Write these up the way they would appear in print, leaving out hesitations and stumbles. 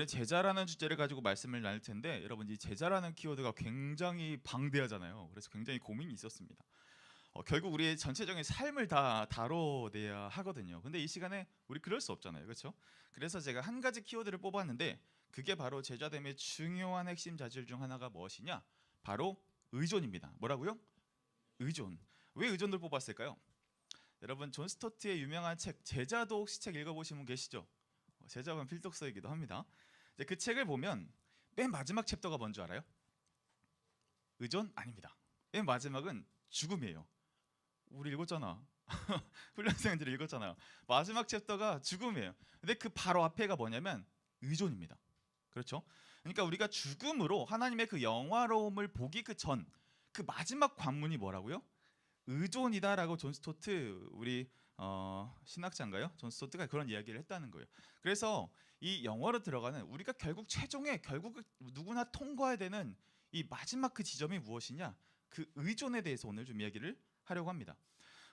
제자라는 주제를 가지고 말씀을 나눌 텐데, 여러분 이 제자라는 키워드가 굉장히 방대하잖아요. 그래서 굉장히 고민이 있었습니다. 결국 우리의 전체적인 삶을 다 다뤄내야 하거든요. 근데 이 시간에 우리 그럴 수 없잖아요, 그렇죠? 그래서 제가 한 가지 키워드를 뽑았는데, 그게 바로 제자됨의 중요한 핵심 자질 중 하나가 무엇이냐? 바로 의존입니다. 뭐라고요? 의존. 왜 의존을 뽑았을까요? 여러분 존 스토트의 유명한 책 제자도 혹시 책 읽어보신 분 계시죠? 제자관 필독서이기도 합니다. 이제 그 책을 보면 맨 마지막 챕터가 뭔지 알아요? 의존? 아닙니다. 맨 마지막은 죽음이에요. 우리 읽었잖아. 훈련생들이 읽었잖아요. 마지막 챕터가 죽음이에요. 근데 그 바로 앞에가 뭐냐면 의존입니다. 그렇죠? 그러니까 우리가 죽음으로 하나님의 그 영화로움을 보기 그 전, 그 마지막 관문이 뭐라고요? 의존이다라고 존 스토트 우리 신학자인가요? 존 스토트가 그런 이야기를 했다는 거예요. 그래서 이 영어로 들어가는 우리가 결국 최종에 결국 누구나 통과해야 되는 이 마지막 그 지점이 무엇이냐? 그 의존에 대해서 오늘 좀 이야기를 하려고 합니다.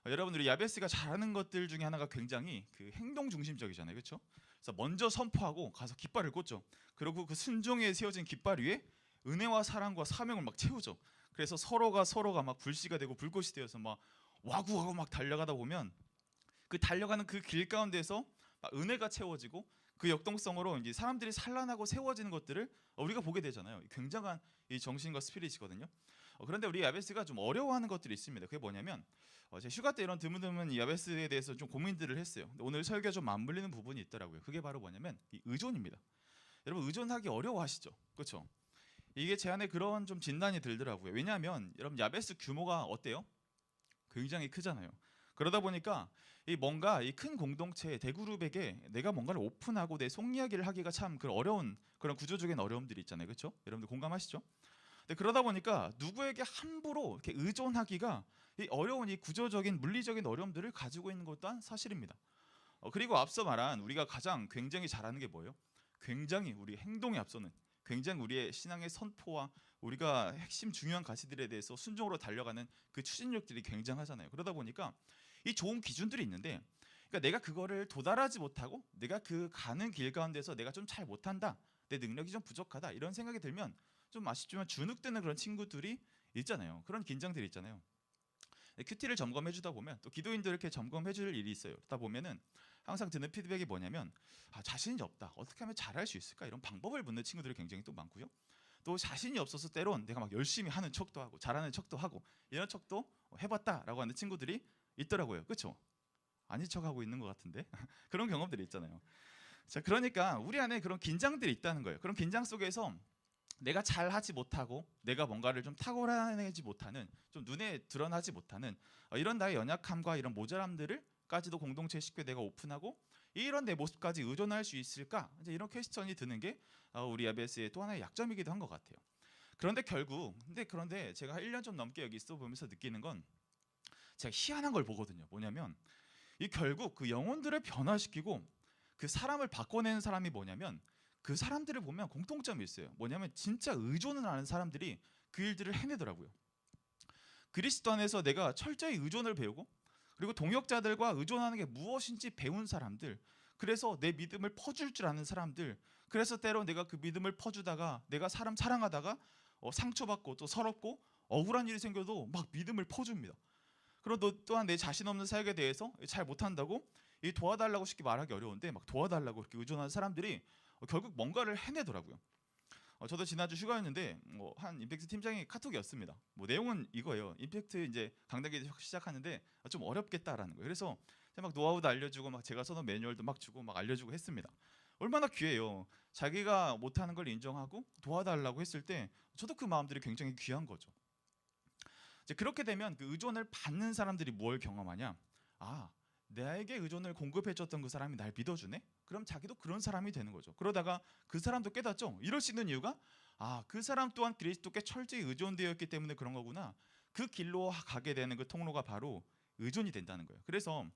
여러분들이 야베스가 잘하는 것들 중에 하나가 굉장히 그 행동 중심적이잖아요, 그렇죠? 그래서 먼저 선포하고 가서 깃발을 꽂죠. 그리고 그 순종에 세워진 깃발 위에 은혜와 사랑과 사명을 막 채우죠. 그래서 서로가 막 불씨가 되고 불꽃이 되어서 막 와구와구 막 달려가다 보면 그 달려가는 그 길 가운데서 은혜가 채워지고 그 역동성으로 이제 사람들이 산란하고 세워지는 것들을 우리가 보게 되잖아요. 굉장한 이 정신과 스피릿이거든요. 그런데 우리 야베스가 좀 어려워하는 것들이 있습니다. 그게 뭐냐면 제 휴가 때 이런 드문드문 이 야베스에 대해서 좀 고민들을 했어요. 근데 오늘 설교 좀 맞물리는 부분이 있더라고요. 그게 바로 뭐냐면 이 의존입니다. 여러분 의존하기 어려워하시죠? 그렇죠? 이게 제 안에 그런 좀 진단이 들더라고요. 왜냐하면 여러분 야베스 규모가 어때요? 굉장히 크잖아요. 그러다 보니까 이 뭔가 이 큰 공동체 대그룹에게 내가 뭔가를 오픈하고 내 속 이야기를 하기가 참 그 어려운 그런 구조적인 어려움들이 있잖아요, 그렇죠? 여러분들 공감하시죠? 근데 그러다 보니까 누구에게 함부로 이렇게 의존하기가 이 어려운 이 구조적인 물리적인 어려움들을 가지고 있는 것 또한 사실입니다. 그리고 앞서 말한 우리가 가장 굉장히 잘하는 게 뭐예요? 굉장히 우리 행동에 앞서는 굉장히 우리의 신앙의 선포와 우리가 핵심 중요한 가치들에 대해서 순종으로 달려가는 그 추진력들이 굉장하잖아요. 그러다 보니까 이 좋은 기준들이 있는데, 그러니까 내가 그거를 도달하지 못하고 내가 그 가는 길 가운데서 내가 좀 잘 못한다, 내 능력이 좀 부족하다 이런 생각이 들면 좀 아쉽지만 주눅드는 그런 친구들이 있잖아요. 그런 긴장들이 있잖아요. 큐티를 점검해 주다 보면 또 기도인도 이렇게 점검해 줄 일이 있어요. 그러다 보면은 항상 드는 피드백이 뭐냐면 자신이 없다, 어떻게 하면 잘할 수 있을까, 이런 방법을 묻는 친구들이 굉장히 또 많고요. 또 자신이 없어서 때론 내가 막 열심히 하는 척도 하고 잘하는 척도 하고 이런 척도 해봤다라고 하는 친구들이 있더라고요. 그렇죠? 아닌 척하고 있는 것 같은데 그런 경험들이 있잖아요. 자, 그러니까 우리 안에 그런 긴장들이 있다는 거예요. 그런 긴장 속에서 내가 잘하지 못하고 내가 뭔가를 좀 탁월해내지 못하는, 좀 눈에 드러나지 못하는 이런 나의 연약함과 이런 모자람들을까지도 공동체에 쉽게 내가 오픈하고 이런 내 모습까지 의존할 수 있을까? 이제 이런 퀘스천이 드는 게 우리 ABS의 또 하나의 약점이기도 한 것 같아요. 그런데 결국 그런데 제가 1년 좀 넘게 여기 있어 보면서 느끼는 건 제가 희한한 걸 보거든요. 뭐냐면 이 결국 그 영혼들을 변화시키고 그 사람을 바꿔내는 사람이 뭐냐면, 그 사람들을 보면 공통점이 있어요. 뭐냐면 진짜 의존을 하는 사람들이 그 일들을 해내더라고요. 그리스도 안에서 내가 철저히 의존을 배우고 그리고 동역자들과 의존하는 게 무엇인지 배운 사람들, 그래서 내 믿음을 퍼줄 줄 아는 사람들, 그래서 때로 내가 그 믿음을 퍼주다가 내가 사람 사랑하다가 상처받고 또 서럽고 억울한 일이 생겨도 막 믿음을 퍼줍니다. 그리고 너 또한 내 자신 없는 사역에 대해서 잘 못한다고 도와달라고 쉽게 말하기 어려운데 막 도와달라고 이렇게 의존하는 사람들이 결국 뭔가를 해내더라고요. 저도 지난주 휴가였는데 한 임팩트 팀장이 카톡이 왔습니다. 내용은 이거예요. 임팩트 이제 강단기 시작하는데 좀 어렵겠다라는 거예요. 그래서 막 노하우도 알려주고 막 제가 써놓은 매뉴얼도 막 주고 막 알려주고 했습니다. 얼마나 귀해요. 자기가 못하는 걸 인정하고 도와달라고 했을 때 저도 그 마음들이 굉장히 귀한 거죠. 이제 그렇게 되면 그 의존을 받는 사람들이 뭘 경험하냐? 나에게 의존을 공급해줬던 그 사람이 날 믿어주네? 그럼 자기도 그런 사람이 되는 거죠. 그러다가 그 사람도 깨닫죠. 이럴 수 있는 이유가 그 사람 또한 그리스도께 철저히 의존되어 있기 때문에 그런 거구나. 그 길로 가게 되는 그 통로가 바로 의존이 된다는 거예요. 그래서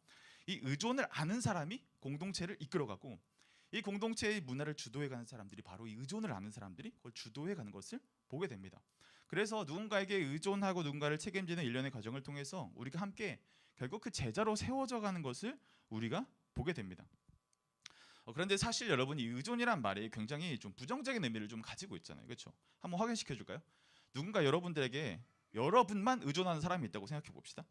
이 의존을 아는 사람이 공동체를 이끌어가고 이 공동체의 문화를 주도해가는 사람들이 바로 이 의존을 아는 사람들이 그걸 주도해가는 것을 보게 됩니다. 그래서 누군가에게 의존하고 누군가를 책임지는 일련의 과정을 통해서 우리가 함께 결국 그 제자로 세워져 가는 것을 우리가 보게 됩니다. 그런데 사실 여러분 이 의존이란 말이 굉장히 좀 부정적인 의미를 좀 가지고 있잖아요. 그렇죠? 한번 확인시켜 줄까요? 누군가 여러분들에게 여러분만 의존하는 사람이 있다고 생각해 봅시다.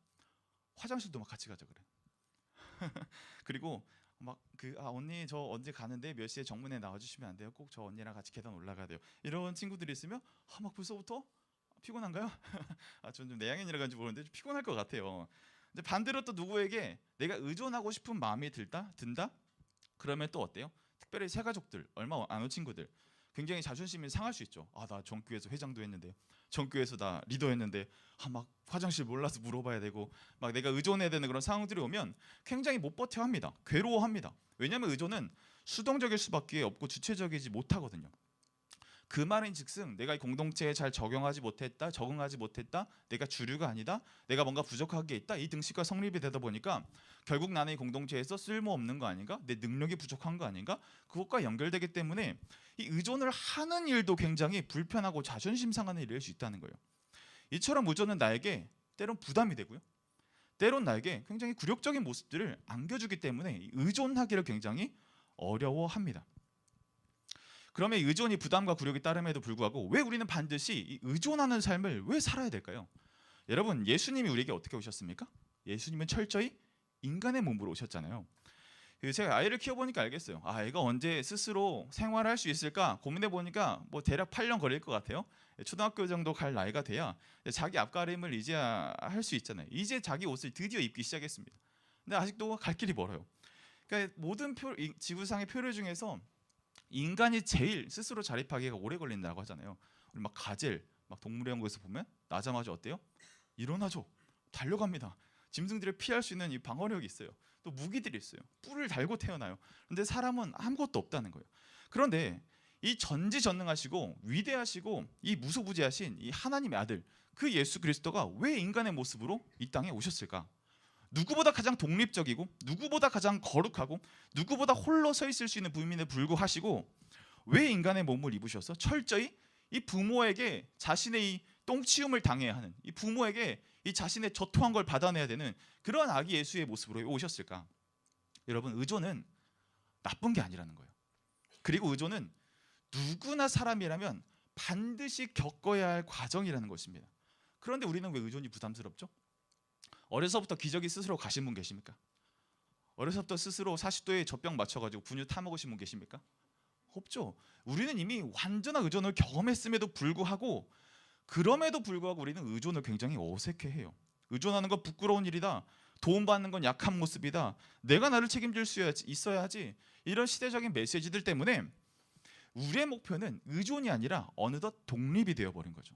화장실도 막 같이 가자 그래. 그리고 막 언니 저 언제 가는데 몇 시에 정문에 나와주시면 안 돼요? 꼭 저 언니랑 같이 계단 올라가야 돼요. 이런 친구들이 있으면 막 벌써부터 피곤한가요? 저는 좀 내향인이라 그런지 모르는데 좀 피곤할 것 같아요. 근데 반대로 또 누구에게 내가 의존하고 싶은 마음이 든다? 그러면 또 어때요? 특별히 새가족들, 얼마 안 온 친구들 굉장히 자존심이 상할 수 있죠. 나 전교에서 회장도 했는데, 전교에서 나 리더했는데, 막 화장실 몰라서 물어봐야 되고, 막 내가 의존해야 되는 그런 상황들이 오면 굉장히 못 버텨합니다. 괴로워합니다. 왜냐하면 의존은 수동적일 수밖에 없고 주체적이지 못하거든요. 그 말인즉슨 내가 이 공동체에 잘 적응하지 못했다, 내가 주류가 아니다, 내가 뭔가 부족한 게 있다, 이 등식과 성립이 되다 보니까 결국 나는 이 공동체에서 쓸모없는 거 아닌가, 내 능력이 부족한 거 아닌가, 그것과 연결되기 때문에 이 의존을 하는 일도 굉장히 불편하고 자존심 상하는 일일 수 있다는 거예요. 이처럼 의존은 나에게 때론 부담이 되고요, 때론 나에게 굉장히 굴욕적인 모습들을 안겨주기 때문에 의존하기를 굉장히 어려워합니다. 그러면 의존이 부담과 굴욕이 따름에도 불구하고 왜 우리는 반드시 이 의존하는 삶을 왜 살아야 될까요? 여러분, 예수님이 우리에게 어떻게 오셨습니까? 예수님은 철저히 인간의 몸으로 오셨잖아요. 제가 아이를 키워보니까 알겠어요. 애가 언제 스스로 생활할 수 있을까 고민해보니까 뭐 대략 8년 걸릴 것 같아요. 초등학교 정도 갈 나이가 돼야 자기 앞가림을 이제야 할 수 있잖아요. 이제 자기 옷을 드디어 입기 시작했습니다. 근데 아직도 갈 길이 멀어요. 그러니까 모든 지구상의 표류 중에서 인간이 제일 스스로 자립하기가 오래 걸린다고 하잖아요. 우리 막 가젤, 막 동물연구에서 보면 나자마자 어때요? 일어나죠. 달려갑니다. 짐승들을 피할 수 있는 이 방어력이 있어요. 또 무기들이 있어요. 뿔을 달고 태어나요. 그런데 사람은 아무것도 없다는 거예요. 그런데 이 전지전능하시고 위대하시고 이 무소부지하신 이 하나님의 아들, 그 예수 그리스도가 왜 인간의 모습으로 이 땅에 오셨을까? 누구보다 가장 독립적이고 누구보다 가장 거룩하고 누구보다 홀로 서 있을 수 있는 분임에도 불구하시고 왜 인간의 몸을 입으셔서 철저히 이 부모에게 자신의 이 똥치움을 당해야 하는, 이 부모에게 이 자신의 저토한 걸 받아내야 되는 그런 아기 예수의 모습으로 오셨을까? 여러분, 의존은 나쁜 게 아니라는 거예요. 그리고 의존은 누구나 사람이라면 반드시 겪어야 할 과정이라는 것입니다. 그런데 우리는 왜 의존이 부담스럽죠? 어려서부터 기저귀 스스로 가신 분 계십니까? 어려서부터 스스로 40도에 젖병 맞춰가지고 분유 타 먹으신 분 계십니까? 없죠. 우리는 이미 완전한 의존을 경험했음에도 불구하고, 그럼에도 불구하고 우리는 의존을 굉장히 어색해해요. 의존하는 건 부끄러운 일이다, 도움받는 건 약한 모습이다, 내가 나를 책임질 수 있어야 하지, 이런 시대적인 메시지들 때문에 우리의 목표는 의존이 아니라 어느덧 독립이 되어버린 거죠.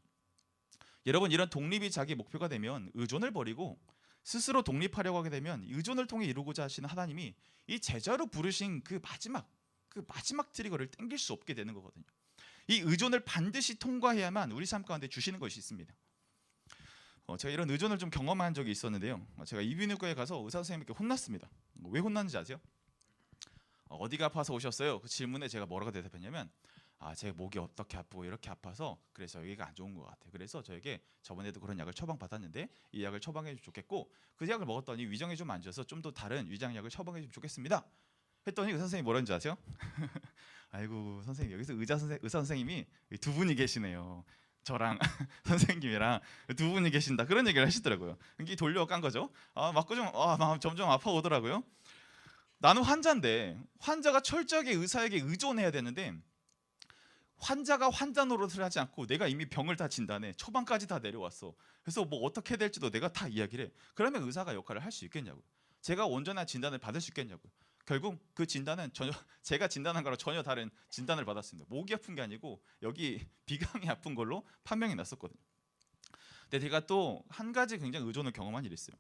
여러분, 이런 독립이 자기 목표가 되면 의존을 버리고 스스로 독립하려고 하게 되면 의존을 통해 이루고자 하시는 하나님이 이 제자로 부르신 그 마지막 트리거를 땡길 수 없게 되는 거거든요. 이 의존을 반드시 통과해야만 우리 삶 가운데 주시는 것이 있습니다. 제가 이런 의존을 좀 경험한 적이 있었는데요. 제가 이비인후과에 가서 의사 선생님께 혼났습니다. 왜 혼났는지 아세요? 어디가 아파서 오셨어요? 그 질문에 제가 뭐라고 대답했냐면, 제 목이 어떻게 아프고 이렇게 아파서 그래서 여기가 안 좋은 것 같아요. 그래서 저에게 저번에도 그런 약을 처방받았는데 이 약을 처방해 주면 좋겠고, 그 약을 먹었더니 위장이 좀 안 좋아서 좀 더 다른 위장약을 처방해 주면 좋겠습니다. 했더니 의사 선생님이 뭐라는지 아세요? 아이고 선생님, 여기서 의사 선생님이 두 분이 계시네요. 저랑 선생님이랑 두 분이 계신다, 그런 얘기를 하시더라고요. 이게 돌려 깐 거죠. 맞고 좀 점점 아파오더라고요. 나는 환자인데 환자가 철저하게 의사에게 의존해야 되는데, 환자가 환자 노릇을 하지 않고 내가 이미 병을 다 진단해 처방까지 다 내려왔어. 그래서 뭐 어떻게 될지도 내가 다 이야기를 해. 그러면 의사가 역할을 할 수 있겠냐고요. 제가 온전한 진단을 받을 수 있겠냐고요. 결국 그 진단은 전혀 제가 진단한 거랑 전혀 다른 진단을 받았습니다. 목이 아픈 게 아니고 여기 비강이 아픈 걸로 판명이 났었거든요. 근데 제가 또 한 가지 굉장히 의존을 경험한 일이 있어요.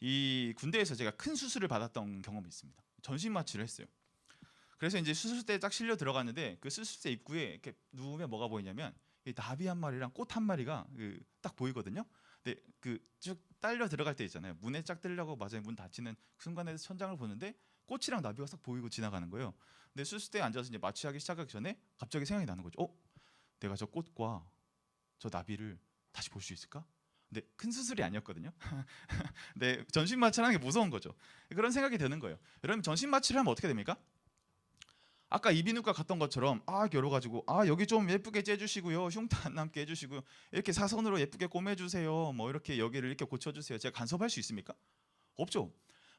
이 군대에서 제가 큰 수술을 받았던 경험이 있습니다. 전신 마취를 했어요. 그래서 이제 수술대에 딱 실려 들어갔는데, 그 수술대 입구에 이렇게 누우면 뭐가 보이냐면 이 나비 한 마리랑 꽃 한 마리가 딱 보이거든요. 근데 그 쭉 딸려 들어갈 때 있잖아요. 문에 쫙 뜨려고 맞아요. 문 닫히는 순간에 천장을 보는데 꽃이랑 나비가 싹 보이고 지나가는 거예요. 근데 수술대에 앉아서 이제 마취하기 시작하기 전에 갑자기 생각이 나는 거죠. 내가 저 꽃과 저 나비를 다시 볼 수 있을까? 근데 큰 수술이 아니었거든요. 근데 전신 마취를 하는 게 무서운 거죠. 그런 생각이 드는 거예요. 여러분, 전신 마취를 하면 어떻게 됩니까? 아까 이비인후과 갔던 것처럼 결어가지고 여기 좀 예쁘게 째주시고요, 흉터 안 남게 해주시고요, 이렇게 사선으로 예쁘게 꼬매주세요, 뭐 이렇게 여기를 이렇게 고쳐주세요. 제가 간섭할 수 있습니까? 없죠.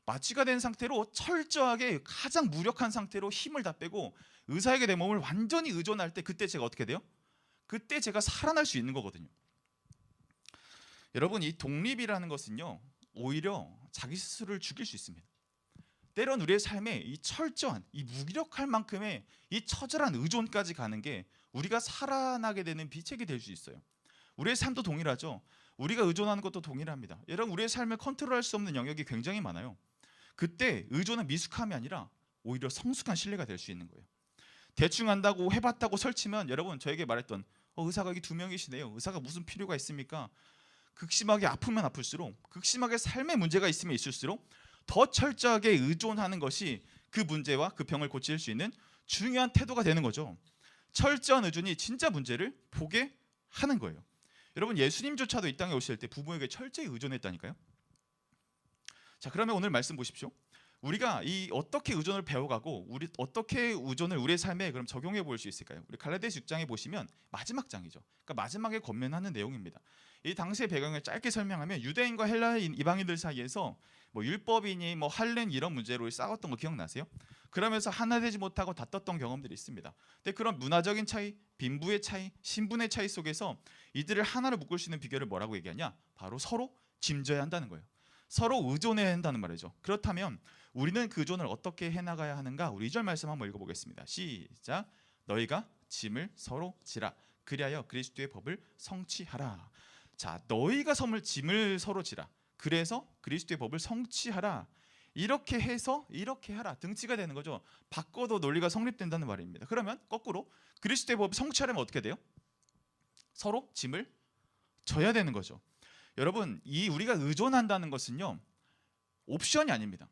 마취가 된 상태로 철저하게 가장 무력한 상태로 힘을 다 빼고 의사에게 내 몸을 완전히 의존할 때, 그때 제가 어떻게 돼요? 그때 제가 살아날 수 있는 거거든요. 여러분, 이 독립이라는 것은요, 오히려 자기 스스로를 죽일 수 있습니다. 때론 우리의 삶에 이 철저한, 이 무기력할 만큼의 이 처절한 의존까지 가는 게 우리가 살아나게 되는 비책이 될 수 있어요. 우리의 삶도 동일하죠. 우리가 의존하는 것도 동일합니다. 여러분, 우리의 삶을 컨트롤할 수 없는 영역이 굉장히 많아요. 그때 의존은 미숙함이 아니라 오히려 성숙한 신뢰가 될 수 있는 거예요. 대충 한다고 해봤다고 설치면, 여러분 저에게 말했던 의사가 여기 2명이시네요. 의사가 무슨 필요가 있습니까? 극심하게 아프면 아플수록, 극심하게 삶에 문제가 있으면 있을수록 더 철저하게 의존하는 것이 그 문제와 그 병을 고칠 수 있는 중요한 태도가 되는 거죠. 철저한 의존이 진짜 문제를 보게 하는 거예요. 여러분, 예수님조차도 이 땅에 오실 때 부모에게 철저히 의존했다니까요. 자, 그러면 오늘 말씀 보십시오. 우리가 이 어떻게 의존을 배워가고 우리 어떻게 의존을 우리의 삶에 그럼 적용해 볼 수 있을까요? 우리 갈라디아서 6장에 보시면 마지막 장이죠. 그러니까 마지막에 권면하는 내용입니다. 이 당시의 배경을 짧게 설명하면, 유대인과 헬라 이방인들 사이에서 뭐 율법이니 뭐 할례 이런 문제로 싸웠던 거 기억나세요? 그러면서 하나 되지 못하고 다퉜던 경험들이 있습니다. 근데 그런 문화적인 차이, 빈부의 차이, 신분의 차이 속에서 이들을 하나로 묶을 수 있는 비결을 뭐라고 얘기하냐? 바로 서로 짐져야 한다는 거예요. 서로 의존해야 한다는 말이죠. 그렇다면 우리는 그 의존을 어떻게 해나가야 하는가? 우리 2절 말씀 한번 읽어보겠습니다. 시작. 너희가 짐을 서로 지라. 그리하여 그리스도의 법을 성취하라. 자, 너희가 짐을 서로 지라. 그래서 그리스도의 법을 성취하라. 이렇게 해서 이렇게 하라. 등치가 되는 거죠. 바꿔도 논리가 성립된다는 말입니다. 그러면 거꾸로 그리스도의 법을 성취하려면 어떻게 돼요? 서로 짐을 져야 되는 거죠. 여러분, 이 우리가 의존한다는 것은요, 옵션이 아닙니다.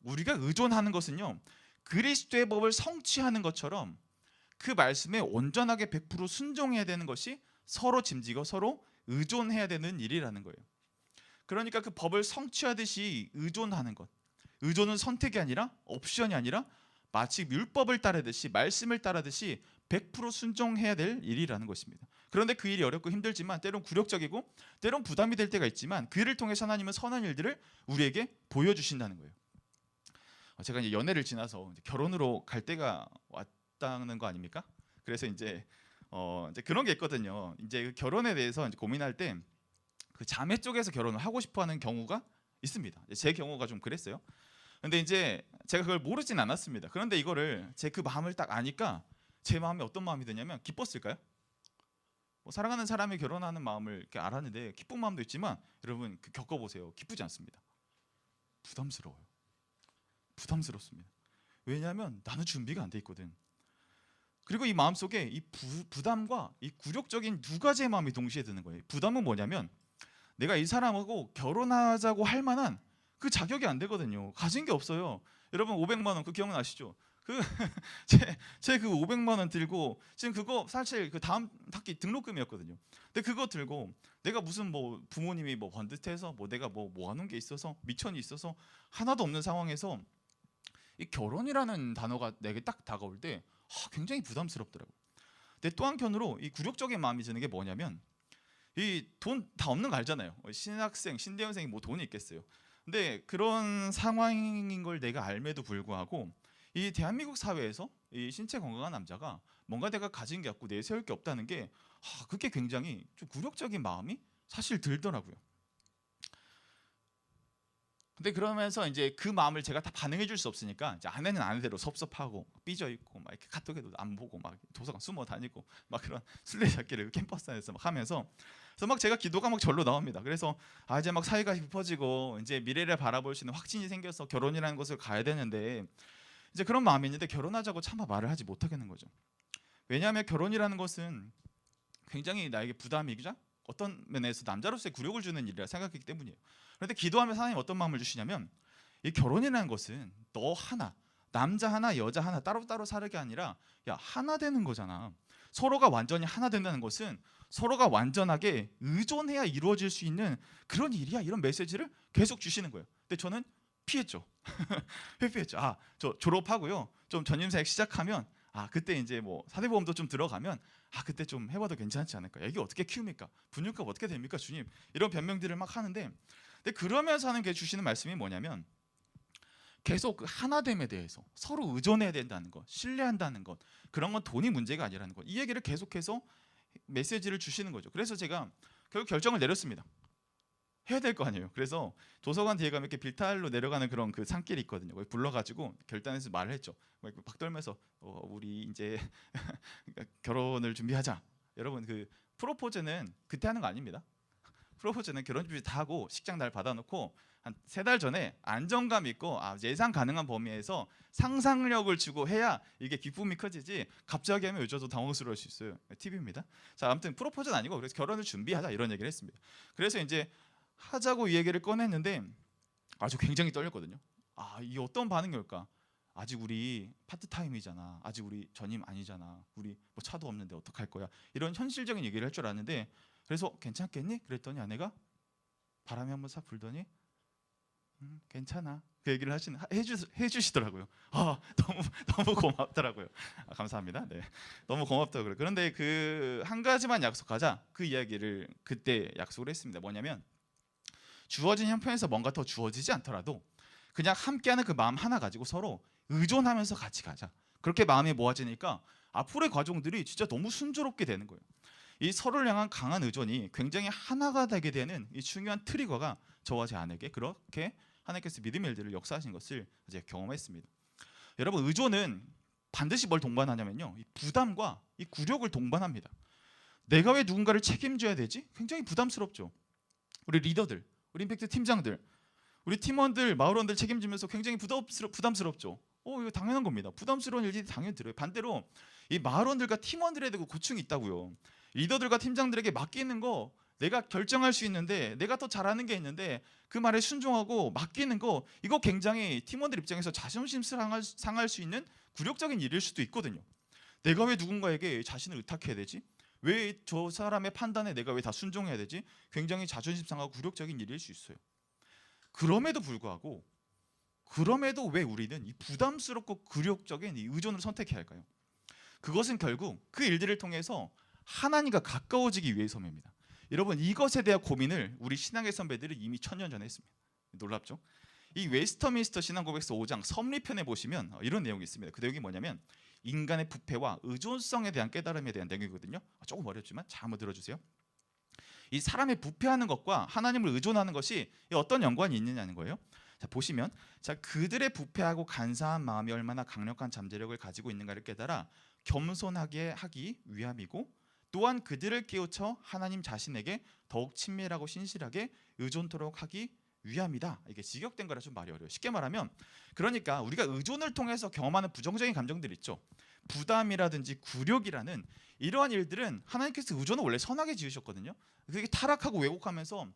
우리가 의존하는 것은요, 그리스도의 법을 성취하는 것처럼 그 말씀에 온전하게 100% 순종해야 되는 것이 서로 짐지고 서로 의존해야 되는 일이라는 거예요. 그러니까 그 법을 성취하듯이 의존하는 것, 의존은 선택이 아니라 옵션이 아니라 마치 율법을 따르듯이, 말씀을 따르듯이 100% 순종해야 될 일이라는 것입니다. 그런데 그 일이 어렵고 힘들지만, 때론 굴욕적이고 때론 부담이 될 때가 있지만, 그 일을 통해서 하나님은 선한 일들을 우리에게 보여주신다는 거예요. 제가 이제 연애를 지나서 이제 결혼으로 갈 때가 왔다는 거 아닙니까? 그래서 이제 그런 게 있거든요. 이제 그 결혼에 대해서 이제 고민할 때 그 자매 쪽에서 결혼을 하고 싶어하는 경우가 있습니다. 제 경우가 좀 그랬어요. 근데 이제 제가 그걸 모르진 않았습니다. 그런데 이거를 제 그 마음을 딱 아니까 제 마음이 어떤 마음이 드냐면, 기뻤을까요? 사랑하는 사람이 결혼하는 마음을 이렇게 알았는데 기쁜 마음도 있지만, 여러분 겪어보세요. 기쁘지 않습니다. 부담스러워요. 부담스럽습니다. 왜냐하면 나는 준비가 안 돼 있거든. 그리고 이 마음속에 이 부담과 이 굴욕적인 두 가지의 마음이 동시에 드는 거예요. 부담은 뭐냐면, 내가 이 사람하고 결혼하자고 할 만한 그 자격이 안 되거든요. 가진 게 없어요. 여러분 500만 원 그 기억나시죠? 제 그 500만 원 들고, 지금 그거 사실 그 다음 학기 등록금이었거든요. 근데 그거 들고 내가 무슨 부모님이 번듯해서 내가 하는 게 있어서, 미천이 있어서 하나도 없는 상황에서 이 결혼이라는 단어가 내게 딱 다가올 때 굉장히 부담스럽더라고요. 근데 또 한편으로 이 굴욕적인 마음이 드는 게 뭐냐면, 이 돈 다 없는 거 알잖아요. 신학생, 신대원생이 돈이 있겠어요. 근데 그런 상황인 걸 내가 알매도 불구하고 이 대한민국 사회에서 이 신체 건강한 남자가 뭔가 내가 가진 게 없고 내세울 게 없다는 게 그게 굉장히 좀 굴욕적인 마음이 사실 들더라고요. 근데 그러면서 이제 그 마음을 제가 다 반응해 줄 수 없으니까, 이제 아내는 아내대로 섭섭하고 삐져 있고 막 이렇게 카톡에도 안 보고 막 도서관 숨어 다니고 막 그런 술래잡기를 캠퍼스 안에서 막 하면서, 그래서 막 제가 기도가 막 절로 나옵니다. 그래서 이제 막 사이가 깊어지고 이제 미래를 바라볼 수 있는 확신이 생겨서 결혼이라는 것을 가야 되는데, 이제 그런 마음이 있는데 결혼하자고 차마 말을 하지 못하겠는 거죠. 왜냐하면 결혼이라는 것은 굉장히 나에게 부담이자 어떤 면에서 남자로서의 굴욕을 주는 일이라 생각했기 때문이에요. 그런데 기도하면서 하나님 어떤 마음을 주시냐면, 이 결혼이라는 것은 너 하나, 남자 하나, 여자 하나 따로따로 사는 게 아니라 하나 되는 거잖아. 서로가 완전히 하나 된다는 것은 서로가 완전하게 의존해야 이루어질 수 있는 그런 일이야. 이런 메시지를 계속 주시는 거예요. 근데 저는 피했죠. 회피했죠. 아, 저 졸업하고요. 좀 전임사역 시작하면 그때 이제 뭐 사대보험도 좀 들어가면 그때 좀 해봐도 괜찮지 않을까. 애기 어떻게 키웁니까? 분유값 어떻게 됩니까, 주님? 이런 변명들을 막 하는데, 근데 그러면서 하는 게 주시는 말씀이 뭐냐면 계속 그 하나됨에 대해서 서로 의존해야 된다는 것, 신뢰한다는 것, 그런 건 돈이 문제가 아니라는 것, 이 얘기를 계속해서 메시지를 주시는 거죠. 그래서 제가 결국 결정을 내렸습니다. 해야 될 거 아니에요. 그래서 도서관 뒤에 가면 이렇게 빌탈로 내려가는 그런 그 산길이 있거든요. 거기 불러가지고 결단해서 말을 했죠. 막 떨면서 우리 이제 결혼을 준비하자. 여러분, 그 프로포즈는 그때 하는 거 아닙니다. 프로포즈는 결혼 준비 다 하고 식장 날 받아놓고 한 3달 전에 안정감 있고 예상 가능한 범위에서 상상력을 주고 해야 이게 기쁨이 커지지, 갑자기 하면 여자도 당황스러울 수 있어요. 팁입니다. 자, 아무튼 프로포즈는 아니고 그래서 결혼을 준비하자 이런 얘기를 했습니다. 그래서 이제 하자고 이 얘기를 꺼냈는데 아주 굉장히 떨렸거든요. 이 어떤 반응이 올까? 아직 우리 파트타임이잖아. 아직 우리 전임 아니잖아. 우리 뭐 차도 없는데 어떡할 거야? 이런 현실적인 얘기를 할 줄 알았는데, 그래서 괜찮겠니? 그랬더니 아내가 바람이 한번 싹 불더니 괜찮아. 그 얘기를 해주시더라고요. 너무 고맙더라고요. 감사합니다. 네, 너무 고맙다고 그래. 그런데 그 한 가지만 약속하자. 그 이야기를 그때 약속을 했습니다. 뭐냐면 주어진 형편에서 뭔가 더 주어지지 않더라도 그냥 함께하는 그 마음 하나 가지고 서로 의존하면서 같이 가자. 그렇게 마음이 모아지니까 앞으로의 과정들이 진짜 너무 순조롭게 되는 거예요. 이 서로를 향한 강한 의존이 굉장히 하나가 되게 되는 이 중요한 트리거가 저와 제 아내에게 그렇게 하나님께서 믿음의 일들을 역사하신 것을 이제 경험했습니다. 여러분, 의존은 반드시 뭘 동반하냐면요, 이 부담과 이 굴욕을 동반합니다. 내가 왜 누군가를 책임져야 되지? 굉장히 부담스럽죠. 우리 리더들, 우리 임팩트 팀장들, 우리 팀원들, 마을원들 책임지면서 굉장히 부담스럽죠. 이거 당연한 겁니다. 부담스러운 일들이 당연히 들어요. 반대로 이 마을원들과 팀원들에 대고 고충이 있다고요. 리더들과 팀장들에게 맡기는 거 내가 결정할 수 있는데, 내가 더 잘하는 게 있는데 그 말에 순종하고 맡기는 거, 이거 굉장히 팀원들 입장에서 자존심 상할 수 있는 굴욕적인 일일 수도 있거든요. 내가 왜 누군가에게 자신을 의탁해야 되지? 왜 저 사람의 판단에 내가 왜 다 순종해야 되지? 굉장히 자존심 상하고 굴욕적인 일일 수 있어요. 그럼에도 불구하고, 그럼에도 왜 우리는 이 부담스럽고 굴욕적인 이 의존을 선택해야 할까요? 그것은 결국 그 일들을 통해서 하나님과 가까워지기 위해서입니다. 여러분, 이것에 대한 고민을 우리 신앙의 선배들이 이미 1000년 전에 했습니다. 놀랍죠? 이 웨스터민스터 신앙고백서 5장 섭리편에 보시면 이런 내용이 있습니다. 그 내용이 뭐냐면 인간의 부패와 의존성에 대한 깨달음에 대한 내용이거든요. 조금 어렵지만 잘 한번 들어주세요. 이 사람의 부패하는 것과 하나님을 의존하는 것이 어떤 연관이 있느냐는 거예요. 자, 보시면 그들의 부패하고 간사한 마음이 얼마나 강력한 잠재력을 가지고 있는가를 깨달아 겸손하게 하기 위함이고, 또한 그들을 깨우쳐 하나님 자신에게 더욱 친밀하고 신실하게 의존토록 하기 위함이다. 이게 직역된 거라 좀 말이 어려워요. 쉽게 말하면, 그러니까 우리가 의존을 통해서 경험하는 부정적인 감정들 있죠. 부담이라든지 굴욕이라는 이러한 일들은 하나님께서 의존을 원래 선하게 지으셨거든요. 그게 타락하고 왜곡하면서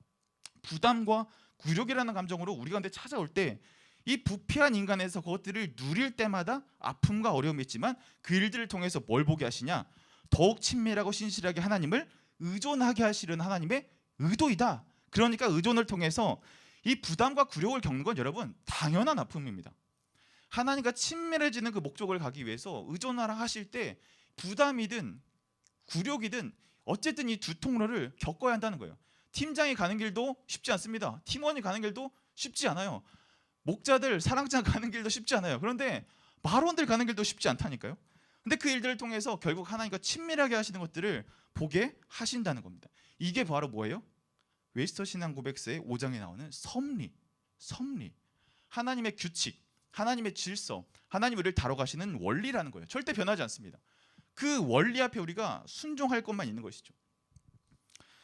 부담과 굴욕이라는 감정으로 우리 가운데 찾아올 때, 이 부패한 인간에서 그것들을 누릴 때마다 아픔과 어려움이 있지만 그 일들을 통해서 뭘 보게 하시냐? 더욱 친밀하고 신실하게 하나님을 의존하게 하시려는 하나님의 의도이다. 그러니까 의존을 통해서 이 부담과 굴욕을 겪는 건 여러분 당연한 아픔입니다. 하나님과 친밀해지는 그 목적을 가기 위해서 의존하라 하실 때 부담이든 굴욕이든 어쨌든 이 두 통로를 겪어야 한다는 거예요. 팀장이 가는 길도 쉽지 않습니다. 팀원이 가는 길도 쉽지 않아요. 목자들, 사랑장 가는 길도 쉽지 않아요. 그런데 마론들 가는 길도 쉽지 않다니까요. 근데 그 일들을 통해서 결국 하나님과 친밀하게 하시는 것들을 보게 하신다는 겁니다. 이게 바로 뭐예요? 웨스터 신앙 고백서의 5장에 나오는 섭리. 하나님의 규칙, 하나님의 질서, 하나님 우리를 다뤄가시는 원리라는 거예요. 절대 변하지 않습니다. 그 원리 앞에 우리가 순종할 것만 있는 것이죠.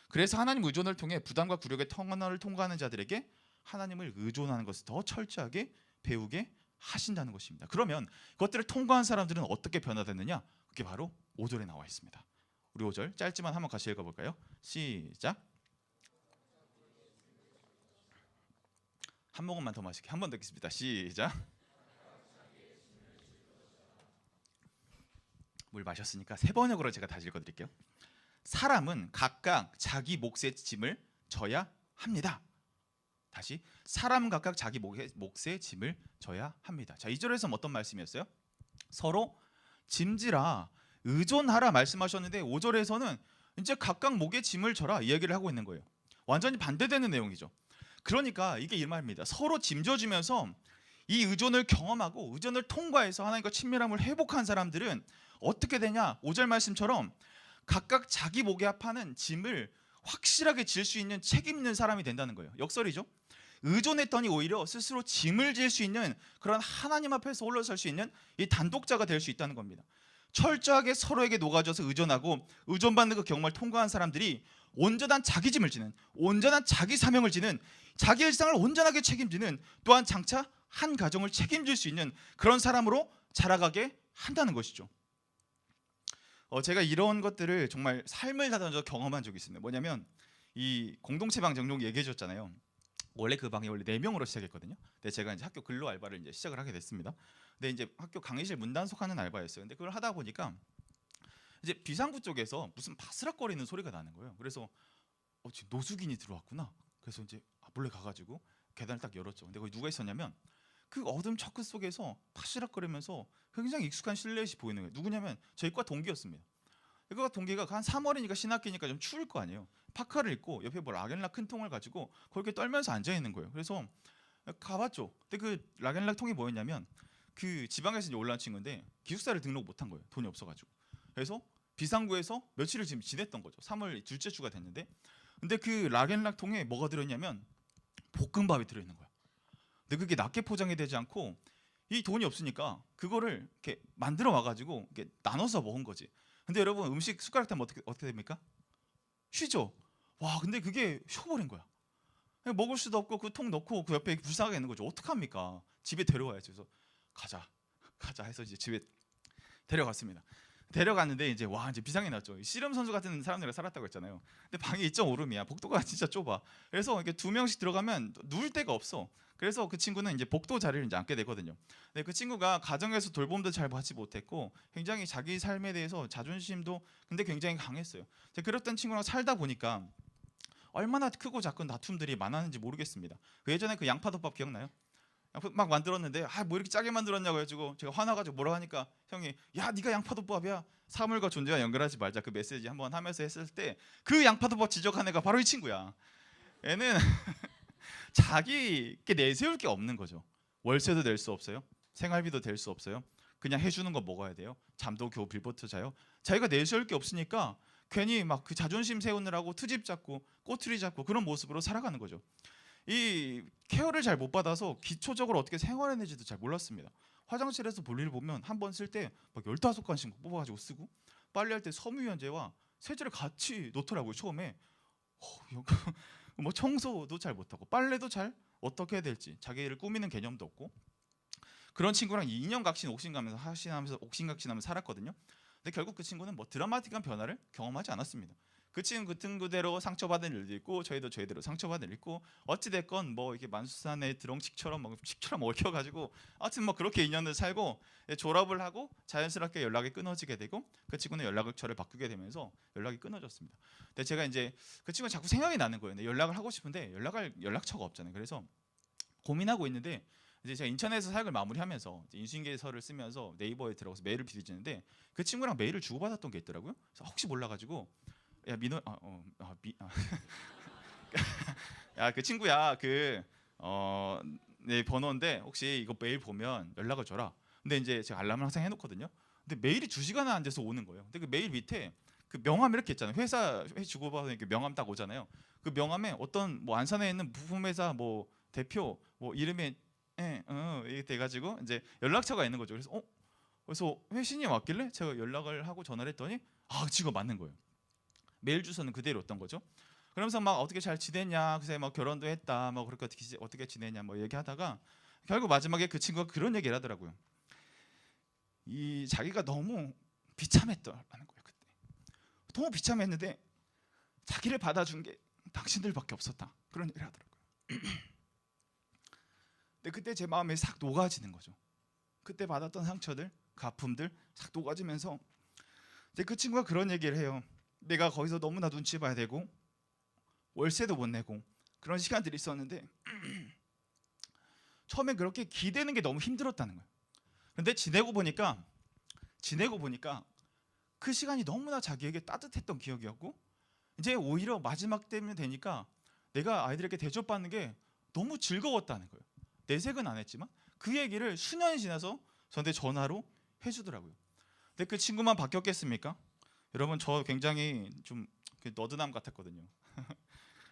그래서 하나님 의존을 통해 부담과 굴욕의 터널을 통과하는 자들에게 하나님을 의존하는 것을 더 철저하게 배우게 하신다는 것입니다. 그러면 그것들을 통과한 사람들은 어떻게 변화됐느냐? 그게 바로 5절에 나와 있습니다. 우리 5절 짧지만 한번 같이 읽어볼까요? 시작. 한 모금만 더 마실게요. 한 번 더 읽겠습니다. 시작. 물 마셨으니까 세 번역으로 제가 다시 읽어드릴게요. 사람은 각각 자기 몫의 짐을 져야 합니다. 다시 사람 각각 자기 몫의 짐을 져야 합니다. 자, 2절에서는 어떤 말씀이었어요? 서로 짐지라 의존하라 말씀하셨는데 5절에서는 이제 각각 목의 짐을 져라 이야기를 하고 있는 거예요. 완전히 반대되는 내용이죠. 그러니까 이게 이 말입니다. 서로 짐져주면서 이 의존을 경험하고 의존을 통과해서 하나님과 친밀함을 회복한 사람들은 어떻게 되냐? 5절 말씀처럼 각각 자기 목에 합하는 짐을 확실하게 질 수 있는 책임 있는 사람이 된다는 거예요. 역설이죠. 의존했더니 오히려 스스로 짐을 질 수 있는 그런 하나님 앞에서 올라설 수 있는 이 단독자가 될 수 있다는 겁니다. 철저하게 서로에게 녹아져서 의존하고 의존받는 그 경험을 통과한 사람들이 온전한 자기 짐을 지는, 온전한 자기 사명을 지는, 자기 일상을 온전하게 책임지는, 또한 장차 한 가정을 책임질 수 있는 그런 사람으로 자라가게 한다는 것이죠. 제가 이런 것들을 정말 삶을 다듬어서 경험한 적이 있습니다. 뭐냐면 이 공동체 방 정종 얘기해 줬잖아요. 원래 그 방이 원래 4명으로 시작했거든요. 근데 제가 이제 학교 근로 알바를 이제 시작을 하게 됐습니다. 근데 이제 학교 강의실 문단속하는 알바였어요. 근데 그걸 하다 보니까 이제 비상구 쪽에서 무슨 바스락거리는 소리가 나는 거예요. 그래서 지금 노숙인이 들어왔구나. 그래서 이제 몰래 가가지고 계단을 딱 열었죠. 근데 거기 누가 있었냐면 그 어둠 처크 속에서 바스락거리면서 굉장히 익숙한 실루엣이 보이는 거예요. 누구냐면 저희 과 동기였습니다. 그 동기가 한 3월이니까 신학기니까 좀 추울 거 아니에요. 파카를 입고 옆에 뭐 락앤락 큰 통을 가지고 그렇게 떨면서 앉아 있는 거예요. 그래서 가봤죠. 근데 그 락앤락 통이 뭐였냐면 그 지방에서 이제 올라온 친구인데 기숙사를 등록 못한 거예요. 돈이 없어가지고. 그래서 비상구에서 며칠을 지금 지냈던 거죠. 3월 둘째 주가 됐는데, 근데 그 락앤락 통에 뭐가 들어있냐면 볶음밥이 들어있는 거야. 근데 그게 낮게 포장이 되지 않고 이 돈이 없으니까 그거를 이렇게 만들어 와가지고 이렇게 나눠서 먹은 거지. 근데 여러분 음식 숟가락 타면 어떻게 됩니까? 쉬죠. 와, 근데 그게 쉬어버린 거야. 먹을 수도 없고 그 통 넣고 그 옆에 불쌍하게 있는 거죠. 어떡합니까? 집에 데려와야죠. 그래서 가자 해서 이제 집에 데려갔습니다. 데려갔는데 이제 이제 비상이 났죠. 씨름 선수 같은 사람들이 살았다고 했잖아요. 근데 방이 2.5룸이야. 복도가 진짜 좁아. 그래서 이렇게 2명씩 들어가면 누울 데가 없어. 그래서 그 친구는 이제 복도 자리를 이제 앉게 되거든요. 근데 그 친구가 가정에서 돌봄도 잘 받지 못했고 굉장히 자기 삶에 대해서 자존심도 근데 굉장히 강했어요. 그랬던 친구랑 살다 보니까 얼마나 크고 작은 다툼들이 많았는지 모르겠습니다. 그 예전에 그 양파덮밥 기억나요? 막 만들었는데 뭐 이렇게 짜게 만들었냐고 해가지고 제가 화나가지고 뭐라 하니까 형이 야 네가 양파덮밥이야, 사물과 존재와 연결하지 말자, 그 메시지 한번 하면서 했을 때 그 양파덮밥 지적한 애가 바로 이 친구야. 애는 자기께 내세울 게 없는 거죠. 월세도 낼 수 없어요. 생활비도 될 수 없어요. 그냥 해주는 거 먹어야 돼요. 잠도 겨우 빌버터 자요. 자기가 내세울 게 없으니까 괜히 막 그 자존심 세우느라고 트집 잡고 꼬투리 잡고 그런 모습으로 살아가는 거죠. 이 케어를 잘 못 받아서 기초적으로 어떻게 생활해내지도 잘 몰랐습니다. 화장실에서 볼일 보면 한 번 쓸 때 막 15관씩 뽑아가지고 쓰고, 빨래할 때 섬유유연제와 세제를 같이 놓더라고요. 처음에 뭐 청소도 잘 못하고 빨래도 잘 어떻게 해야 될지 자기를 꾸미는 개념도 없고, 그런 친구랑 2년 각신 옥신가면서 옥신각신하면서 살았거든요. 근데 결국 그 친구는 뭐 드라마틱한 변화를 경험하지 않았습니다. 그 친구대로 상처받은 일도 있고 저희대로 상처받은 일 있고, 어찌 됐건 뭐 이렇게 만수산의 드렁치처럼 막 칙처럼 얽혀가지고 하여튼 뭐 그렇게 2년을 살고 졸업을 하고 자연스럽게 연락이 끊어지게 되고, 그 친구는 연락처를 바꾸게 되면서 연락이 끊어졌습니다. 근데 제가 이제 그 친구가 자꾸 생각이 나는 거예요. 근데 연락을 하고 싶은데 연락처가 없잖아요. 그래서 고민하고 있는데 이제 제가 인천에서 사역을 마무리하면서 인수인계서를 쓰면서 네이버에 들어가서 메일을 뒤지는데 그 친구랑 메일을 주고받았던 게 있더라고요. 그래서 혹시 몰라가지고 야 민호 야 그 친구야 내 번호인데 혹시 이거 메일 보면 연락을 줘라. 근데 이제 제가 알람을 항상 해놓거든요. 근데 메일이 2시간을 앉아서 오는 거예요. 근데 그 메일 밑에 그 명함 이렇게 있잖아요. 회 주고받으면 이렇게 명함 딱 오잖아요. 그 명함에 어떤 뭐 안산에 있는 부품회사 뭐 대표 뭐 이름에 이게 돼가지고 이제 연락처가 있는 거죠. 그래서 회신이 왔길래 제가 연락을 하고 전화를 했더니 지금 맞는 거예요. 메일 주소는 그대로였던 거죠. 그러면서 막 어떻게 잘 지냈냐, 그래서 막 결혼도 했다, 뭐 그렇게 어떻게 지내냐 뭐 얘기하다가 결국 마지막에 그 친구가 그런 얘기를 하더라고요. 이 자기가 너무 비참했다는 거예요. 그때 너무 비참했는데 자기를 받아준 게 당신들밖에 없었다, 그런 얘기를 하더라고요. 근데 그때 제 마음에 싹 녹아지는 거죠. 그때 받았던 상처들, 그 아픔들 싹 녹아지면서 이제 그 친구가 그런 얘기를 해요. 내가 거기서 너무나 눈치 봐야 되고 월세도 못 내고 그런 시간들이 있었는데 처음엔 그렇게 기대는 게 너무 힘들었다는 거예요. 그런데 지내고 보니까 그 시간이 너무나 자기에게 따뜻했던 기억이었고, 이제 오히려 마지막 때면 되니까 내가 아이들에게 대접받는 게 너무 즐거웠다는 거예요. 내색은 안 했지만 그 얘기를 수년이 지나서 저한테 전화로 해주더라고요. 근데 그 친구만 바뀌었겠습니까? 여러분, 저 굉장히 좀 너드남 같았거든요.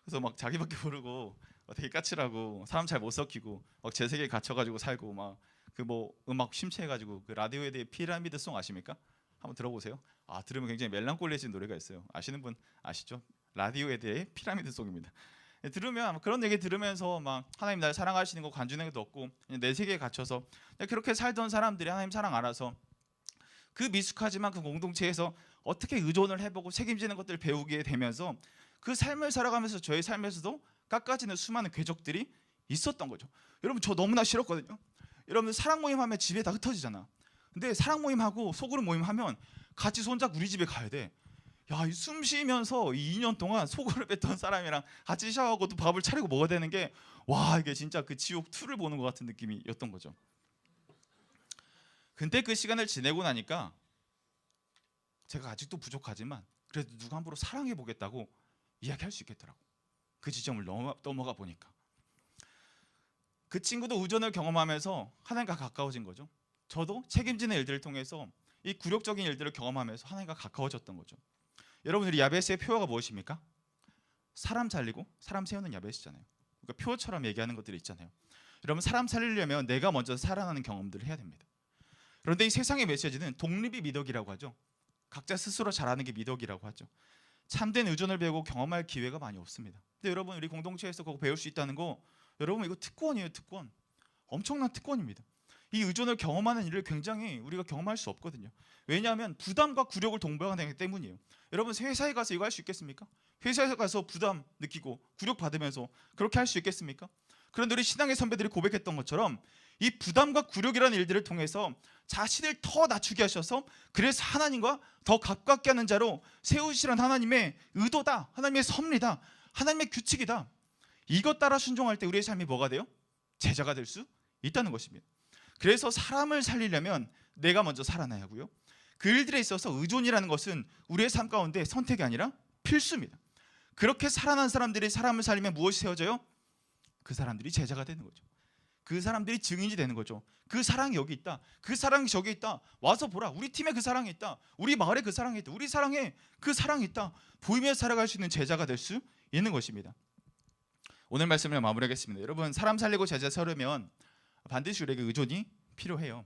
그래서 막 자기밖에 모르고 되게 까칠하고 사람 잘 못 섞이고 막 제 세계에 갇혀가지고 살고, 막 그 뭐 음악 심취해가지고 그 라디오에 대해 피라미드 송 아십니까? 한번 들어보세요. 아, 들으면 굉장히 멜랑콜리해진 노래가 있어요. 아시는 분 아시죠? 라디오에 대해 피라미드 송입니다. 들으면 그런 얘기 들으면서 막 하나님 날 사랑하시는 거 관주는 것도 없고 내 세계에 갇혀서 그렇게 살던 사람들이 하나님 사랑 알아서 그 미숙하지만 그 공동체에서 어떻게 의존을 해보고 책임지는 것들을 배우게 되면서 그 삶을 살아가면서 저의 삶에서도 깎아지는 수많은 궤적들이 있었던 거죠. 여러분, 저 너무나 싫었거든요. 여러분, 사랑 모임 하면 집에 다 흩어지잖아. 근데 사랑 모임하고 소그룹 모임 하면 같이 손잡고 우리 집에 가야 돼. 야, 숨 쉬면서 이 2년 동안 소그룹 했던 사람이랑 같이 샤워하고 또 밥을 차리고 먹어야 되는 게, 와, 이게 진짜 그 지옥 2를 보는 것 같은 느낌이었던 거죠. 근데 그 시간을 지내고 나니까 제가 아직도 부족하지만 그래도 누가 함부로 사랑해 보겠다고 이야기할 수 있겠더라고. 그 지점을 넘어가 보니까 그 친구도 의존을 경험하면서 하나님과 가까워진 거죠. 저도 책임지는 일들을 통해서 이 굴욕적인 일들을 경험하면서 하나님과 가까워졌던 거죠. 여러분, 우리 야베스의 표어가 무엇입니까? 사람 살리고 사람 세우는 야베스잖아요. 그러니까 표어처럼 얘기하는 것들이 있잖아요. 여러분, 사람 살리려면 내가 먼저 살아나는 경험들을 해야 됩니다. 그런데 이 세상의 메시지는 독립이 미덕이라고 하죠. 각자 스스로 잘하는 게 미덕이라고 하죠. 참된 의존을 배우고 경험할 기회가 많이 없습니다. 근데 여러분, 우리 공동체에서 그거 배울 수 있다는 거, 여러분, 이거 특권이에요. 특권. 엄청난 특권입니다. 이 의존을 경험하는 일을 굉장히 우리가 경험할 수 없거든요. 왜냐하면 부담과 굴욕을 동반하기 때문이에요. 여러분, 회사에 가서 이거 할 수 있겠습니까? 회사에 가서 부담 느끼고 굴욕 받으면서 그렇게 할 수 있겠습니까? 그런데 우리 신앙의 선배들이 고백했던 것처럼 이 부담과 굴욕이라는 일들을 통해서 자신을 더 낮추게 하셔서 그래서 하나님과 더 가깝게 하는 자로 세우시란 하나님의 의도다, 하나님의 섭리다, 하나님의 규칙이다. 이것 따라 순종할 때 우리의 삶이 뭐가 돼요? 제자가 될 수 있다는 것입니다. 그래서 사람을 살리려면 내가 먼저 살아나야 하고요, 그 일들에 있어서 의존이라는 것은 우리의 삶 가운데 선택이 아니라 필수입니다. 그렇게 살아난 사람들이 사람을 살리면 무엇이 세워져요? 그 사람들이 제자가 되는 거죠. 그 사람들이 증인이 되는 거죠. 그 사랑이 여기 있다, 그 사랑이 저기 있다, 와서 보라, 우리 팀에 그 사랑이 있다, 우리 마을에 그 사랑이 있다, 우리 사랑에 그 사랑이 있다, 보이며 살아갈 수 있는 제자가 될 수 있는 것입니다. 오늘 말씀을 마무리하겠습니다. 여러분, 사람 살리고 제자 세우려면 반드시 우리에게 의존이 필요해요.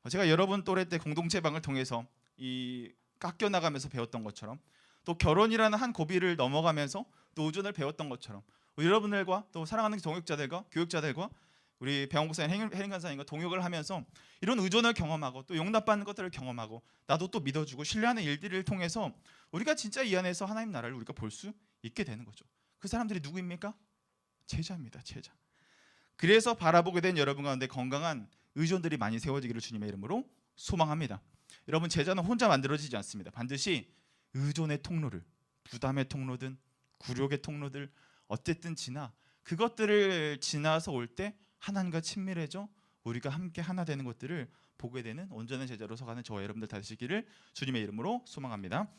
제가 여러분 또래 때 공동체방을 통해서 이 깎여 나가면서 배웠던 것처럼, 또 결혼이라는 한 고비를 넘어가면서 또 의존을 배웠던 것처럼, 여러분들과 또 사랑하는 동역자들과 교육자들과 우리 배영 목사님, 혜린 간사님과 동역을 하면서 이런 의존을 경험하고 또 용납받는 것들을 경험하고 나도 또 믿어주고 신뢰하는 일들을 통해서 우리가 진짜 이 안에서 하나님 나라를 우리가 볼 수 있게 되는 거죠. 그 사람들이 누구입니까? 제자입니다. 제자. 그래서 바라보게 된 여러분 가운데 건강한 의존들이 많이 세워지기를 주님의 이름으로 소망합니다. 여러분, 제자는 혼자 만들어지지 않습니다. 반드시 의존의 통로를, 부담의 통로든 굴욕의 통로들 어쨌든 그것들을 지나서 올 때 하나님과 친밀해져 우리가 함께 하나 되는 것들을 보게 되는 온전한 제자로 서가는 저와 여러분들 되시기를 주님의 이름으로 소망합니다.